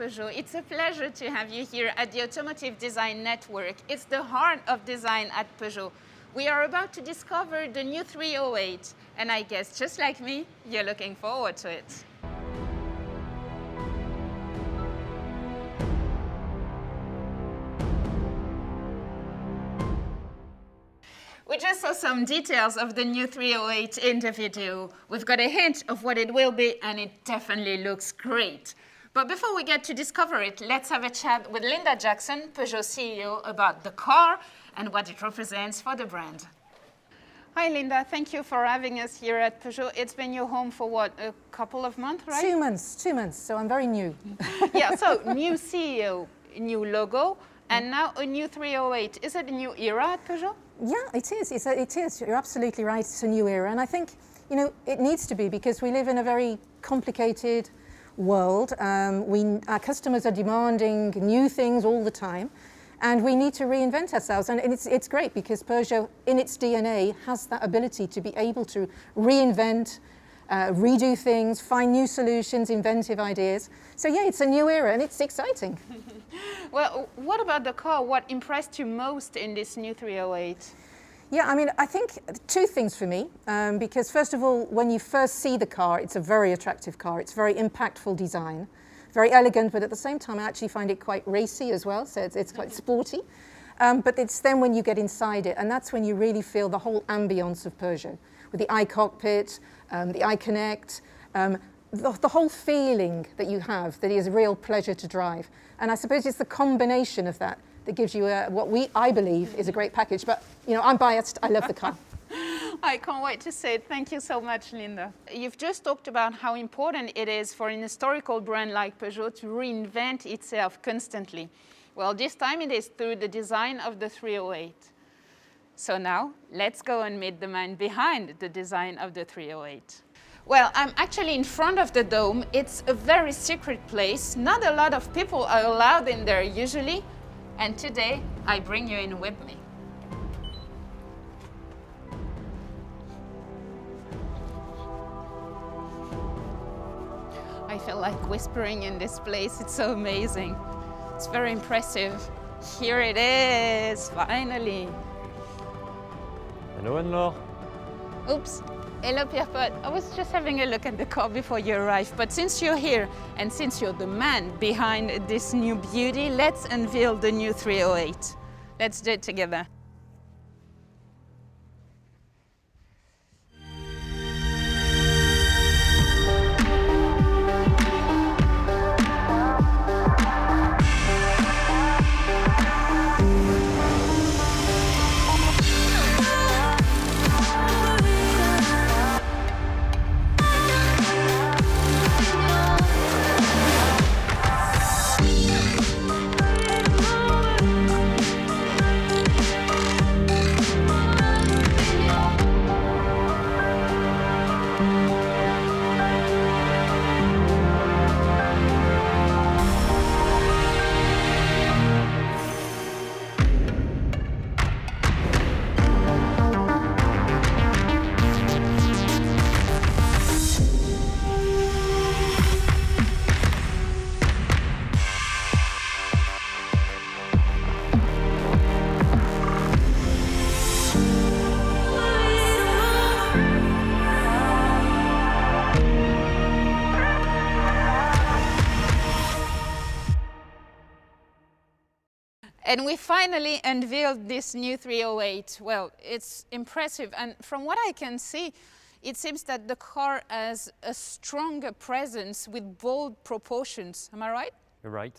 Peugeot. It's a pleasure to have you here at the Automotive Design Network. It's the heart of design at Peugeot. We are about to discover the new 308, and I guess just like me, you're looking forward to it. We just saw some details of the new 308 in the video. We've got a hint of what it will be, and it definitely looks great. But before we get to discover it, let's have a chat with Linda Jackson, Peugeot CEO, about the car and what it represents for the brand. Hi, Linda. Thank you for having us here at Peugeot. It's been your home for what, a couple of months, right? 2 months, so I'm very new. Yeah, so new CEO, new logo, and now a new 308. Is it a new era at Peugeot? Yeah, it is. It is. You're absolutely right. It's a new era. And I think, you know, it needs to be because we live in a very complicated world. Our customers are demanding new things all the time. And we need to reinvent ourselves. And it's great because Peugeot, in its DNA, has that ability to be able to reinvent, redo things, find new solutions, inventive ideas. So yeah, it's a new era and it's exciting. Well, what about the car? What impressed you most in this new 308? Yeah, I mean, I think two things for me, because first of all, when you first see the car, it's a very attractive car. It's very impactful design, very elegant, but at the same time, I actually find it quite racy as well, so it's quite sporty. But it's then when you get inside it, and that's when you really feel the whole ambience of Peugeot, with the i-Cockpit, the i-Connect, the whole feeling that you have that is a real pleasure to drive. And I suppose it's the combination of that that gives you I believe is a great package. But, you know, I'm biased. I love the car. I can't wait to say it. Thank you so much, Linda. You've just talked about how important it is for an historical brand like Peugeot to reinvent itself constantly. Well, this time it is through the design of the 308. So now, let's go and meet the man behind the design of the 308. Well, I'm actually in front of the dome. It's a very secret place. Not a lot of people are allowed in there usually. And today, I bring you in with me. I feel like whispering in this place. It's so amazing. It's very impressive. Here it is, finally. Hello, Anne-Laure. Oops. Hello, Pierre-Paul. I was just having a look at the car before you arrived, but since you're here and since you're the man behind this new beauty, let's unveil the new 308. Let's do it together. And we finally unveiled this new 308. Well, it's impressive. And from what I can see, it seems that the car has a stronger presence with bold proportions. Am I right? You're right,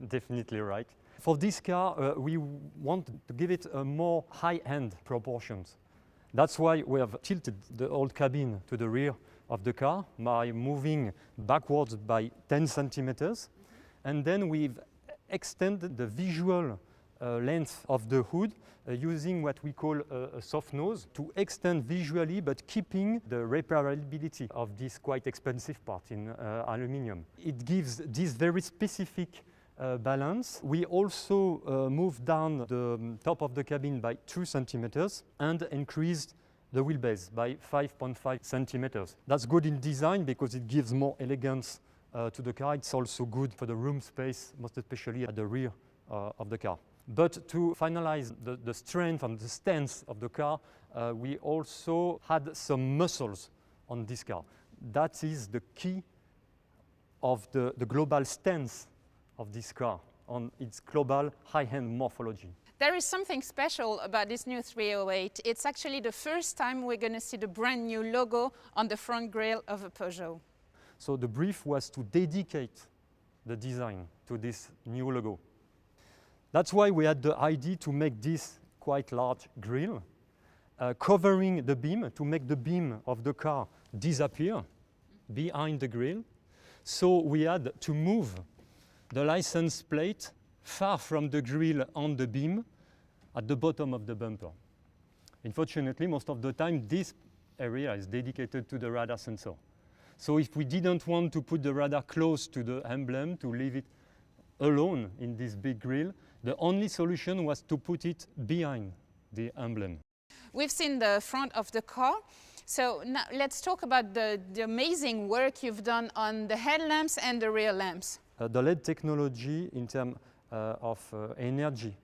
definitely right. For this car, we want to give it a more high-end proportions. That's why we have tilted the old cabin to the rear of the car by moving backwards by 10 centimeters. And then we've extended the visual length of the hood using what we call a soft nose to extend visually but keeping the repairability of this quite expensive part in aluminium. It gives this very specific balance. We also moved down the top of the cabin by 2 centimeters and increased the wheelbase by 5.5 centimeters. That's good in design because it gives more elegance to the car. It's also good for the room space, most especially at the rear of the car. But to finalize the strength and the stance of the car, we also had some muscles on this car. That is the key of the global stance of this car on its global high-end morphology. There is something special about this new 308. It's actually the first time we're going to see the brand new logo on the front grille of a Peugeot. So the brief was to dedicate the design to this new logo. That's why we had the idea to make this quite large grille, covering the beam to make the beam of the car disappear behind the grille. So we had to move the license plate far from the grille on the beam at the bottom of the bumper. Unfortunately, most of the time, this area is dedicated to the radar sensor. So if we didn't want to put the radar close to the emblem, to leave it alone in this big grille, the only solution was to put it behind the emblem. We've seen the front of the car. So now let's talk about the amazing work you've done on the headlamps and the rear lamps. The LED technology in terms of energy,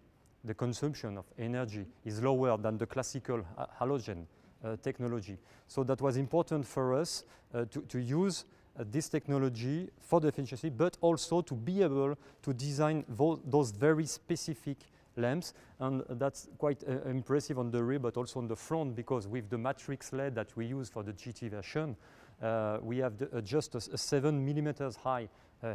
the consumption of energy is lower than the classical halogen technology. So that was important for us to use this technology for the efficiency, but also to be able to design those very specific lamps, and that's quite impressive on the rear but also on the front, because with the matrix LED that we use for the GT version, we have just a 7 millimeters high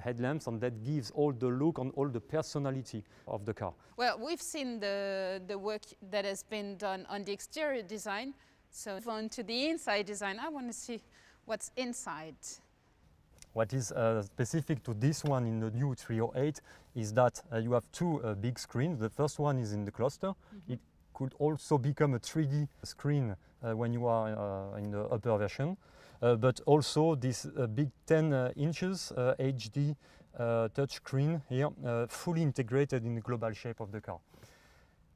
headlamps, and that gives all the look and all the personality of the car. Well, we've seen the work that has been done on the exterior design, so on to the inside design. I want to see what's inside. What is specific to this one in the new 308 is that you have two big screens. The first one is in the cluster. Mm-hmm. It could also become a 3D screen when you are in the upper version. But also this big 10 inches HD touch screen here, fully integrated in the global shape of the car.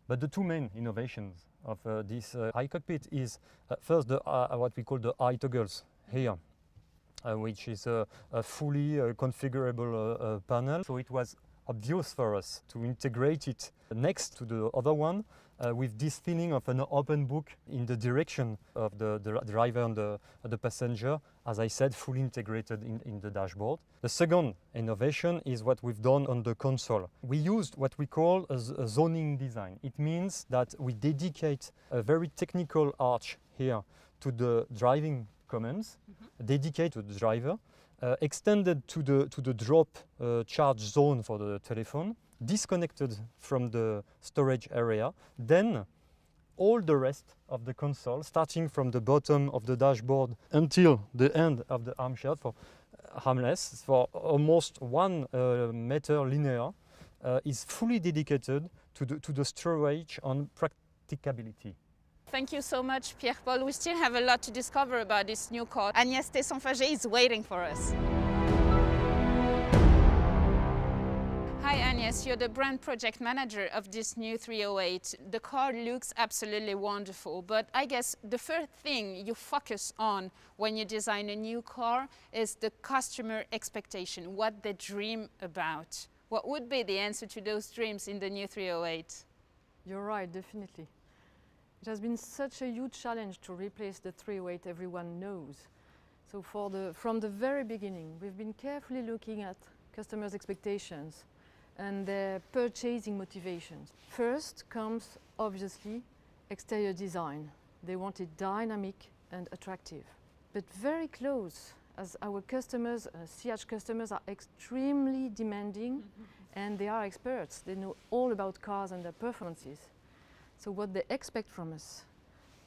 But the two main innovations of this i-Cockpit is first what we call the i-toggles here. Which is a fully configurable panel. So it was obvious for us to integrate it next to the other one with this feeling of an open book in the direction of the driver and the passenger, as I said, fully integrated in the dashboard. The second innovation is what we've done on the console. We used what we call a zoning design. It means that we dedicate a very technical arch here to the driving commands, dedicated to the driver, extended to the drop charge zone for the telephone, disconnected from the storage area, then all the rest of the console, starting from the bottom of the dashboard until the end of the armrest for almost 1 meter linear, is fully dedicated to the storage and practicability. Thank you so much, Pierre-Paul. We still have a lot to discover about this new car. Agnès Tesson-Faget is waiting for us. Hi Agnès, you're the brand project manager of this new 308. The car looks absolutely wonderful, but I guess the first thing you focus on when you design a new car is the customer expectation, what they dream about. What would be the answer to those dreams in the new 308? You're right, definitely. It has been such a huge challenge to replace the 308 everyone knows. So from the very beginning, we've been carefully looking at customers' expectations and their purchasing motivations. First comes, obviously, exterior design. They want it dynamic and attractive. But very close, as our customers, CH customers, are extremely demanding, and they are experts. They know all about cars and their performances. So what they expect from us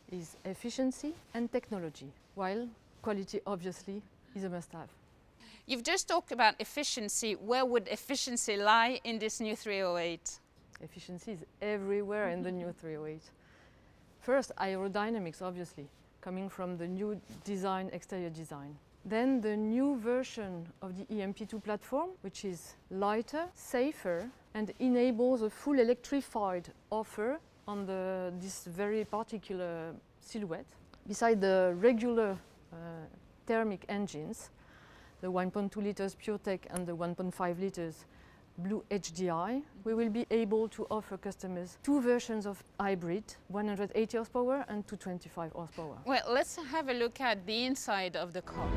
is efficiency and technology, while quality obviously is a must-have. You've just talked about efficiency. Where would efficiency lie in this new 308? Efficiency is everywhere in the new 308. First, aerodynamics, obviously, coming from the new design, exterior design. Then the new version of the EMP2 platform, which is lighter, safer, and enables a full electrified offer on this very particular silhouette. Beside the regular thermic engines, the 1.2 liters PureTech and the 1.5 liters Blue HDI, we will be able to offer customers two versions of hybrid, 180 horsepower and 225 horsepower. Well, let's have a look at the inside of the car.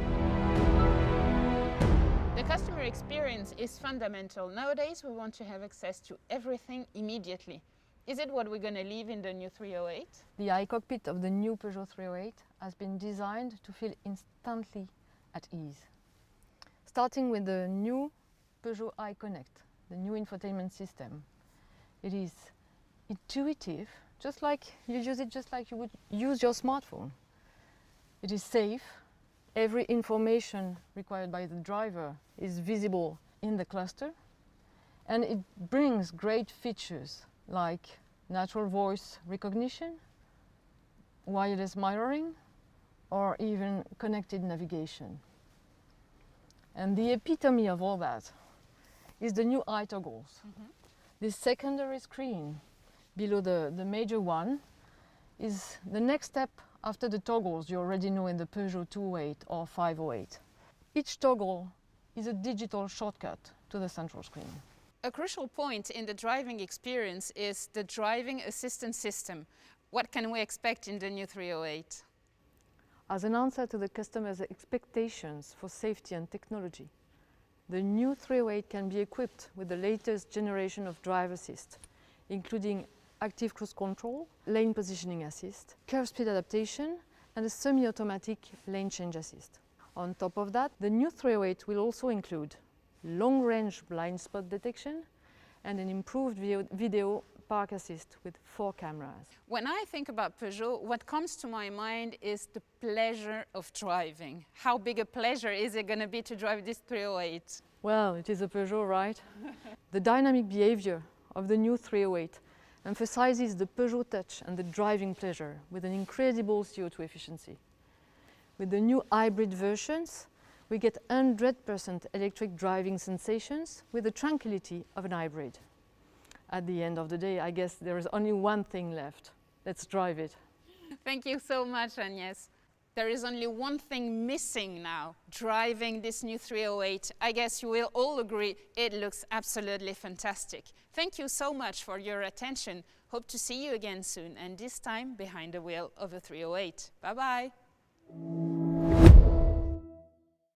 The customer experience is fundamental. Nowadays, we want to have access to everything immediately. Is it what we're going to leave in the new 308? The i-Cockpit of the new Peugeot 308 has been designed to feel instantly at ease. Starting with the new Peugeot i-Connect, the new infotainment system. It is intuitive, just like you use it just like you would use your smartphone. It is safe. Every information required by the driver is visible in the cluster, and it brings great features like natural voice recognition, wireless mirroring, or even connected navigation. And the epitome of all that is the new i-toggles. This secondary screen below the major one is the next step after the toggles you already know in the Peugeot 208 or 508. Each toggle is a digital shortcut to the central screen. A crucial point in the driving experience is the driving assistance system. What can we expect in the new 308? As an answer to the customer's expectations for safety and technology, the new 308 can be equipped with the latest generation of drive assist, including active cruise control, lane positioning assist, curve speed adaptation, and a semi-automatic lane change assist. On top of that, the new 308 will also include long-range blind spot detection and an improved video park assist with 4 cameras. When I think about Peugeot, what comes to my mind is the pleasure of driving. How big a pleasure is it going to be to drive this 308? Well, it is a Peugeot, right? The dynamic behavior of the new 308 emphasizes the Peugeot touch and the driving pleasure with an incredible CO2 efficiency. With the new hybrid versions, we get 100% electric driving sensations with the tranquility of an hybrid. At the end of the day, I guess there is only one thing left. Let's drive it. Thank you so much, Agnès. There is only one thing missing now, driving this new 308. I guess you will all agree it looks absolutely fantastic. Thank you so much for your attention. Hope to see you again soon, and this time behind the wheel of a 308. Bye-bye.